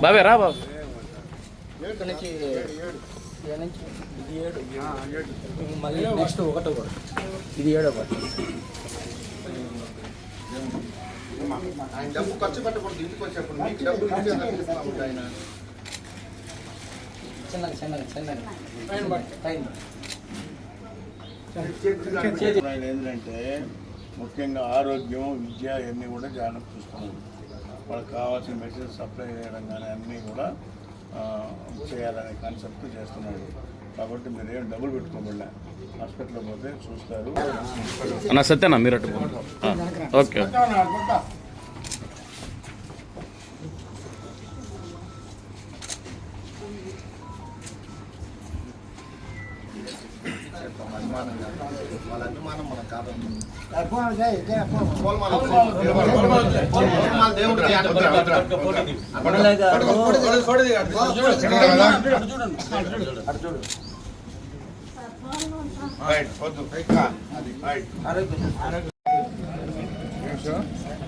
బాబే రా బాబు మళ్ళీ నెక్స్ట్ ఒకటో కూడా ఇది 7వ పాట. ఆయన డబ్బు ఖర్చు పెట్టకూడదు, ఇంటికి వచ్చేప్పుడు మీకు డబ్బులు ఆయన ఏంటంటే ముఖ్యంగా ఆరోగ్యం, విద్య ఇవన్నీ కూడా జాగ్రత్త చూస్తున్నాం. వాళ్ళకి కావాల్సిన మెటీరియల్ సప్లై చేయడం కానీ అన్నీ కూడా చేయాలనే కాన్సెప్ట్ చేస్తున్నాడు. కాబట్టి మీరు ఏం డబ్బులు పెట్టుకోబడలే, హాస్పిటల్లో పోతే చూస్తారు. అన్న సత్యనా మీరు అటు ఓకే. వాళ్ళ అభిమానం మనకు కాదు.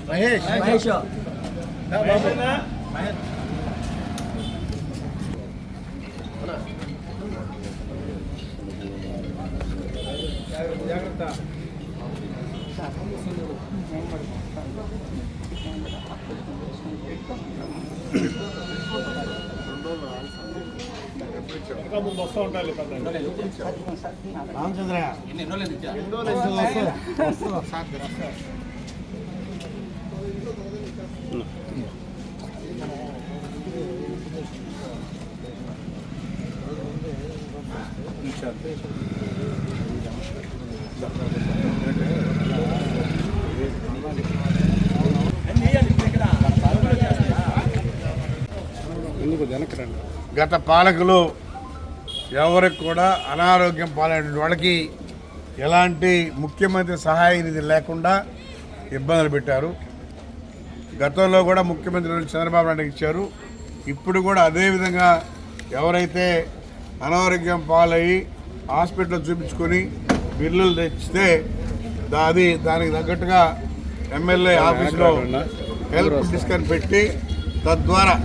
మహేష్ జాగ్రత్త. ముందు వస్తూ ఉంటాయి రామచంద్రయ్య గత పాలకులు ఎవరికి కూడా అనారోగ్యం పాలైన వాళ్ళకి ఎలాంటి ముఖ్యమంత్రి సహాయ నిధి లేకుండా ఇబ్బందులు పెట్టారు. గతంలో కూడా ముఖ్యమంత్రి చంద్రబాబు నాయుడు ఇచ్చారు. ఇప్పుడు కూడా అదేవిధంగా ఎవరైతే అనారోగ్యం పాలయ్యి హాస్పిటల్లో చూపించుకొని బిల్లులు తెచ్చితే దానికి తగ్గట్టుగా ఎమ్మెల్యే ఆఫీస్లో హెల్ప్ డిస్కౌంట్ పెట్టి తద్వారా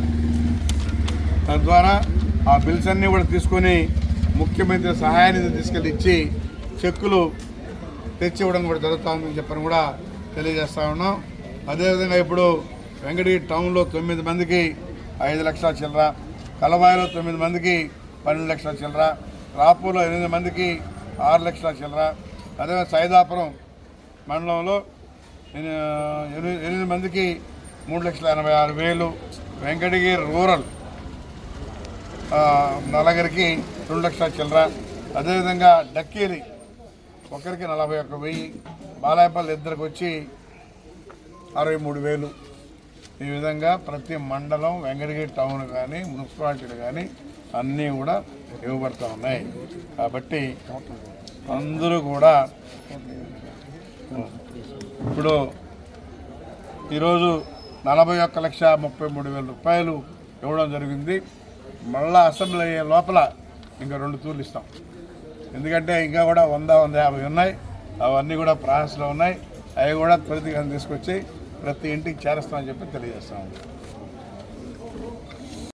ఆ బిల్స్ అన్నీ కూడా తీసుకొని ముఖ్యమంత్రి సహాయ నిధి తీసుకెళ్ళి ఇచ్చి చెక్కులు తెచ్చి ఇవ్వడం కూడా జరుగుతుందని చెప్పని కూడా తెలియజేస్తా ఉన్నాం. అదేవిధంగా ఇప్పుడు వెంకటగిరి టౌన్లో 9 మందికి 5 లక్షల చిల్లర, కలవాయిలో 9 మందికి 12 లక్షల చిల్లర, రాపూర్లో 8 మందికి 6 లక్షల చిల్లర, అదేవిధంగా సైదాపురం మండలంలో 8 మందికి 3,86,000, వెంకటగిరి రూరల్ నలుగురికి 2 లక్షల చిల్లర, అదేవిధంగా డక్కేలి ఒకరికి 41,000, బాలాయపల్లి ఇద్దరికి వచ్చి 63,000. ఈ విధంగా ప్రతి మండలం, వెంకటగిరి టౌన్ కానీ మున్సిపాలిటీలు కానీ అన్నీ కూడా ఇవ్వబడుతూ ఉన్నాయి. కాబట్టి అందరూ కూడా ఇప్పుడు ఈరోజు 41,33,000 రూపాయలు ఇవ్వడం జరిగింది. మళ్ళా అసెంబ్లీ అయ్యే లోపల ఇంకా 2 తూర్లు ఇస్తాం. ఎందుకంటే ఇంకా కూడా 100-150 ఉన్నాయి. అవన్నీ కూడా ప్రాసెస్లో ఉన్నాయి. అవి కూడా త్వరితగతిన తీసుకొచ్చి ప్రతి ఇంటికి చేరుస్తామని చెప్పి తెలియజేస్తాము.